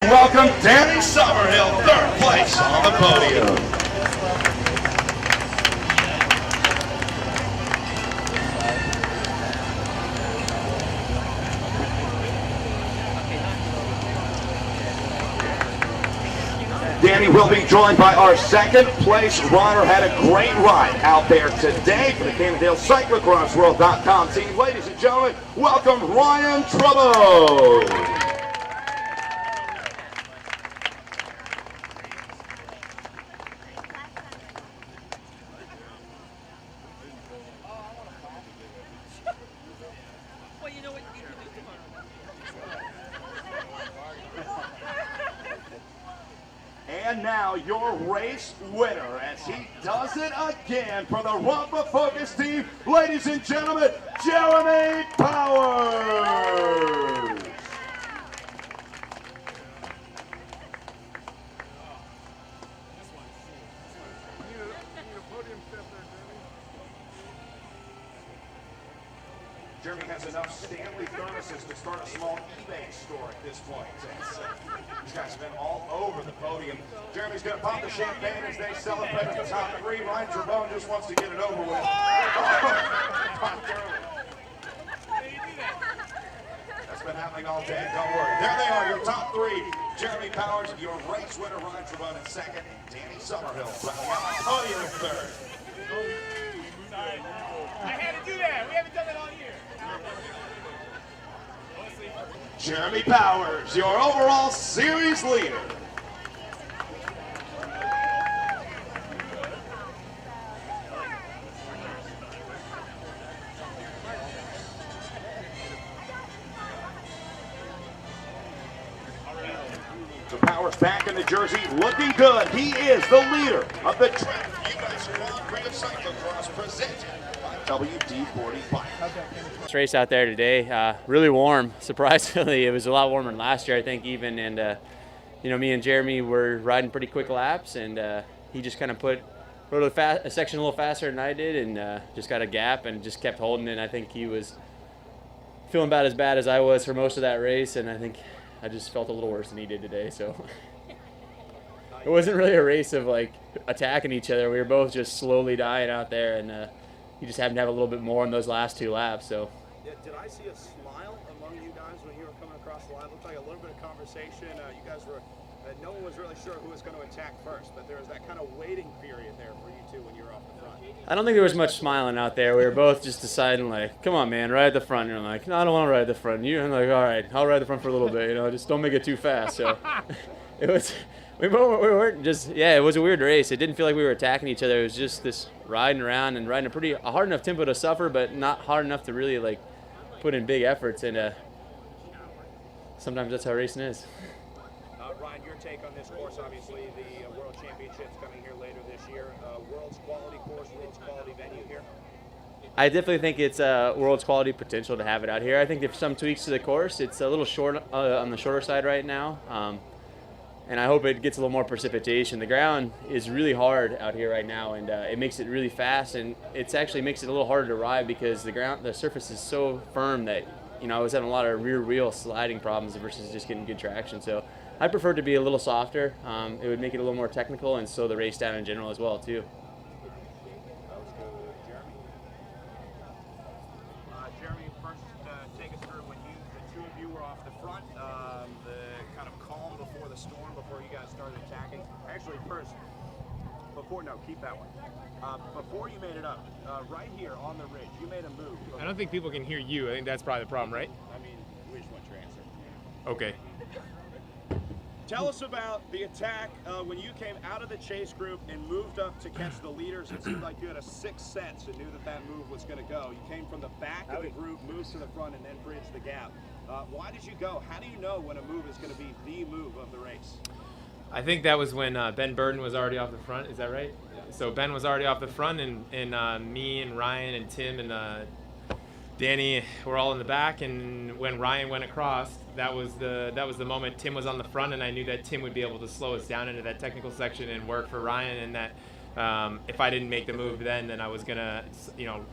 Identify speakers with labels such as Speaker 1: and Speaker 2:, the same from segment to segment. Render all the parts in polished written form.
Speaker 1: Welcome Danny Summerhill, third place on the podium. Danny will be joined by our second place runner. Had a great ride out there today for the Cannondale Cyclocrossworld.com team. Ladies and gentlemen, welcome Ryan Trouble. And now your race winner as he does it again for the Rumba Focus team, ladies and gentlemen, Jeremy Powers. Jeremy has enough Stanley thermoses to start a small eBay store at this point. These guys have been all over the podium. Jeremy's going to pop the champagne as they celebrate the top three. Ryan Trebone just wants to get it over with. That's been happening all day. Don't worry. There they are, your top three. Jeremy Powers, your race winner. Ryan Trebone in second. And Danny Summerhill rounding out the podium in third.
Speaker 2: I had to do that. We haven't done that all year.
Speaker 1: Jeremy Powers, your overall series leader. So Powers back in the jersey, looking good. He is the leader of the Trek U.S. Grand Prix of Cyclocross presented by WD-40 Bike.
Speaker 3: This race out there today, really warm. Surprisingly, it was a lot warmer than last year, I think, even. And you know, me and Jeremy were riding pretty quick laps, and he just kind of rode a section a little faster than I did, and just got a gap and just kept holding it. I think he was feeling about as bad as I was for most of that race, and I think I just felt a little worse than he did today. So it wasn't really a race of like attacking each other. We were both just slowly dying out there, and he just happened to have a little bit more in those last two laps. So.
Speaker 4: Yeah, did I see a smile among you guys when you were coming across the line? It looked like a little bit of conversation. You guys were, no one was really sure who was going to attack first, but there was that kind of waiting period there for you two when you were off the front.
Speaker 3: I don't think there was much smiling out there. We were both just deciding, like, come on, man, ride at the front. And I'm like, no, I don't want to ride at the front. I'm like, all right, I'll ride the front for a little bit, just don't make it too fast. So it was, we weren't just, it was a weird race. It didn't feel like we were attacking each other. It was just this riding around and riding a hard enough tempo to suffer, but not hard enough to really, like, put in big efforts. And sometimes that's how racing is.
Speaker 4: Ryan, your take on this course, obviously the World Championships coming here later this year. World's quality course, world's quality venue here.
Speaker 3: I definitely think it's a world's quality potential to have it out here. I think there's some tweaks to the course. It's a little short on the shorter side right now. And I hope it gets a little more precipitation. The ground is really hard out here right now, and it makes it really fast, and it actually makes it a little harder to ride because the surface is so firm that, I was having a lot of rear wheel sliding problems versus just getting good traction. So I prefer it to be a little softer. It would make it a little more technical and slow the race down in general as well, too.
Speaker 4: Jeremy, first take us through when the two of you were off the front, the kind of calm before the storm, before you guys started attacking. Actually, first, keep that one. Before you made it up, right here on the ridge, you made a move.
Speaker 2: I don't think people can hear you. I think that's probably the problem, right?
Speaker 4: I mean, we just want your answer.
Speaker 2: Okay.
Speaker 4: Tell us about the attack when you came out of the chase group and moved up to catch the leaders. It seemed like you had a sixth sense and knew that move was going to go. You came from the back of the group, moved to the front, and then bridged the gap. Why did you go? How do you know when a move is going to be the move of the race?
Speaker 2: I think that was when Ben Burden was already off the front. Is that right? Yeah. So Ben was already off the front, and me and Ryan and Tim and Danny were all in the back. And when Ryan went across, that was the moment Tim was on the front, and I knew that Tim would be able to slow us down into that technical section and work for Ryan, and that if I didn't make the move then I was gonna,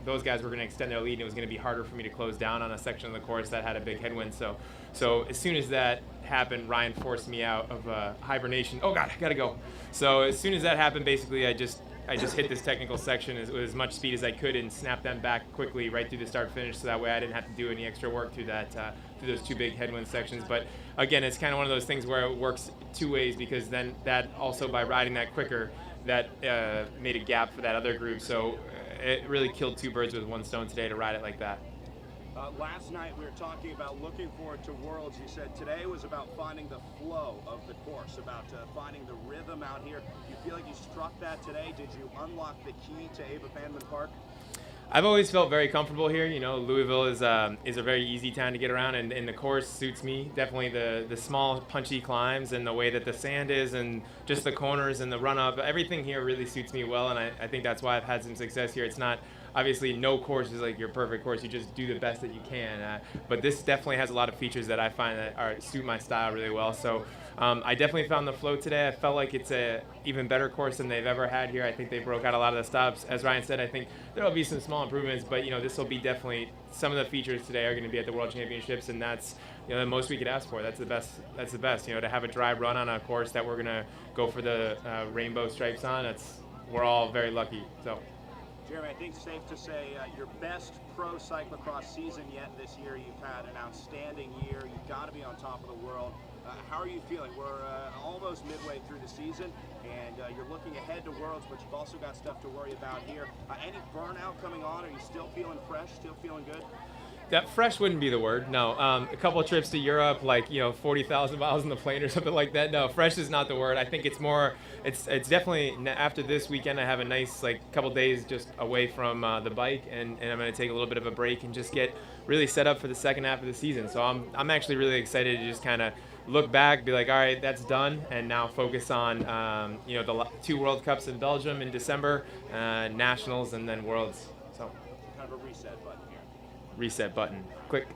Speaker 2: those guys were gonna extend their lead, and it was gonna be harder for me to close down on a section of the course that had a big headwind. So as soon as that happened, Ryan forced me out of hibernation. Oh God, I gotta go. So as soon as that happened, basically I just hit this technical section with as much speed as I could and snapped them back quickly right through the start finish, so that way I didn't have to do any extra work through those two big headwind sections. But again, it's kind of one of those things where it works two ways, because then that also, by riding that quicker, that made a gap for that other group. So it really killed two birds with one stone today to ride it like that.
Speaker 4: Last night we were talking about looking forward to Worlds. You said today was about finding the flow of the course, about finding the rhythm out here. Do you feel like you struck that today? Did you unlock the key to Ava Bandman Park?
Speaker 2: I've always felt very comfortable here. Louisville is a very easy town to get around, and the course suits me. Definitely the small, punchy climbs and the way that the sand is, and just the corners and the run-up. Everything here really suits me well, and I think that's why I've had some success here. It's not, obviously, no course is like your perfect course. You just do the best that you can. But this definitely has a lot of features that I find that suit my style really well. So I definitely found the flow today. I felt like it's a even better course than they've ever had here. I think they broke out a lot of the stops. As Ryan said, I think there will be some small improvements, but this will be definitely, some of the features today are going to be at the World Championships, and that's the most we could ask for. That's the best. That's the best. To have a dry run on a course that we're going to go for the rainbow stripes on. We're all very lucky. So.
Speaker 4: Jeremy, I think it's safe to say your best pro cyclocross season yet this year. You've had an outstanding year. You've got to be on top of the world. How are you feeling? We're almost midway through the season, and you're looking ahead to Worlds, but you've also got stuff to worry about here. Any burnout coming on? Are you still feeling fresh, still feeling good?
Speaker 2: That fresh wouldn't be the word. No, a couple of trips to Europe, like 40,000 miles in the plane or something like that. No, fresh is not the word. I think it's more. It's definitely after this weekend. I have a nice couple days just away from the bike, and I'm going to take a little bit of a break and just get really set up for the second half of the season. So I'm actually really excited to just kind of look back, be like, all right, that's done, and now focus on the 2 World Cups in Belgium in December, Nationals, and then Worlds. So
Speaker 4: kind of a reset button here.
Speaker 2: Reset button. Quick.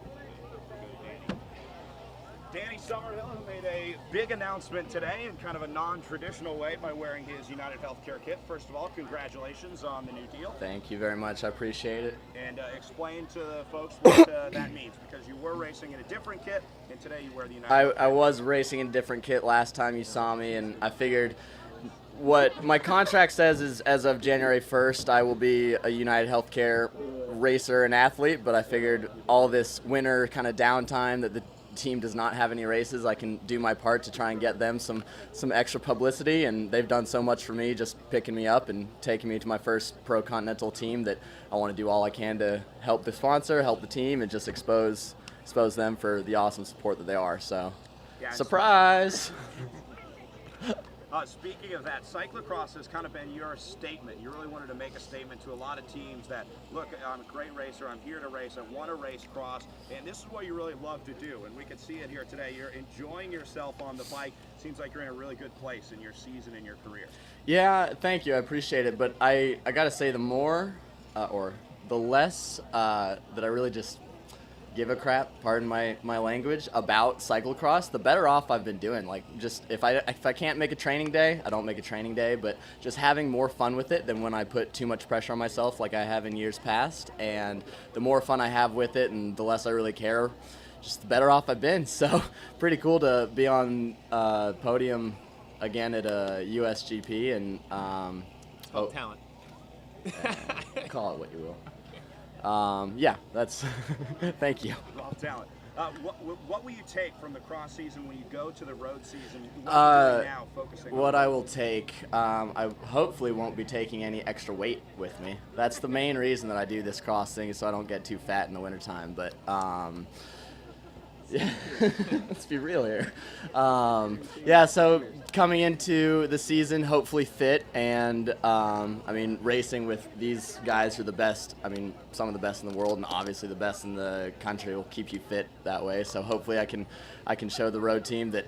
Speaker 4: Danny Summerhill, who made a big announcement today in kind of a non-traditional way by wearing his United Healthcare kit. First of all, congratulations on the new deal.
Speaker 5: Thank you very much. I appreciate it.
Speaker 4: And explain to the folks what that means, because you were racing in a different kit, and today you wear the United
Speaker 5: I was racing in a different kit last time you saw me, and I figured what my contract says is as of January 1st, I will be a United Healthcare racer and athlete, but I figured all this winter kind of downtime that the team does not have any races, I can do my part to try and get them some extra publicity, and they've done so much for me, just picking me up and taking me to my first pro continental team, that I want to do all I can to help the sponsor, help the team, and just expose them for the awesome support that they are. So, yeah, surprise!
Speaker 4: Speaking of that, cyclocross has kind of been your statement. You really wanted to make a statement to a lot of teams that, look, I'm a great racer, I'm here to race, I want to race cross, and this is what you really love to do, and we can see it here today. You're enjoying yourself on the bike. Seems like you're in a really good place in your season and your career.
Speaker 5: Yeah, thank you. I appreciate it, but I got to say the more, or the less that I really just give a crap, pardon my language, about cyclocross, the better off I've been doing. Like, just if I can't make a training day, I don't make a training day, but just having more fun with it than when I put too much pressure on myself like I have in years past. And the more fun I have with it and the less I really care, just the better off I've been. So pretty cool to be on podium again at a USGP, and
Speaker 2: talent.
Speaker 5: Call it what you will. Yeah, that's thank you.
Speaker 4: Raw talent. What will you take from the cross season when you go to the road season? What are you doing now, focusing
Speaker 5: what
Speaker 4: on
Speaker 5: I will take, I hopefully won't be taking any extra weight with me. That's the main reason that I do this cross thing, is so I don't get too fat in the wintertime. But yeah, let's be real here. Yeah, so coming into the season, hopefully fit, and I mean, racing with these guys who are the best. I mean, some of the best in the world, and obviously the best in the country will keep you fit that way. So hopefully I can show the road team that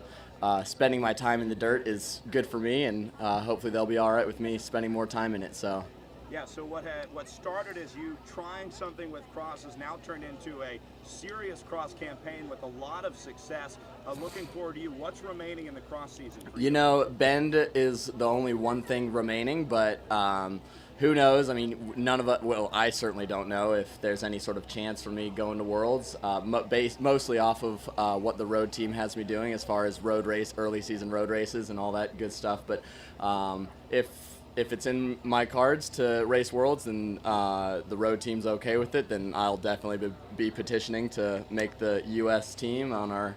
Speaker 5: spending my time in the dirt is good for me, and hopefully they'll be all right with me spending more time in it. So.
Speaker 4: Yeah, so what started as you trying something with cross has now turned into a serious cross campaign with a lot of success. Looking forward to you. What's remaining in the cross season for you?
Speaker 5: You know, bend is the only one thing remaining, but who knows? I mean, none of us, well, I certainly don't know if there's any sort of chance for me going to Worlds, based mostly off of what the road team has me doing as far as early season road races and all that good stuff. But if it's in my cards to race Worlds and the road team's okay with it, then I'll definitely be petitioning to make the U.S. team on our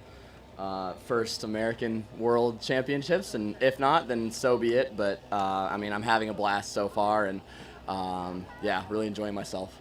Speaker 5: first American World Championships. And if not, then so be it. But I mean, I'm having a blast so far, and yeah, really enjoying myself.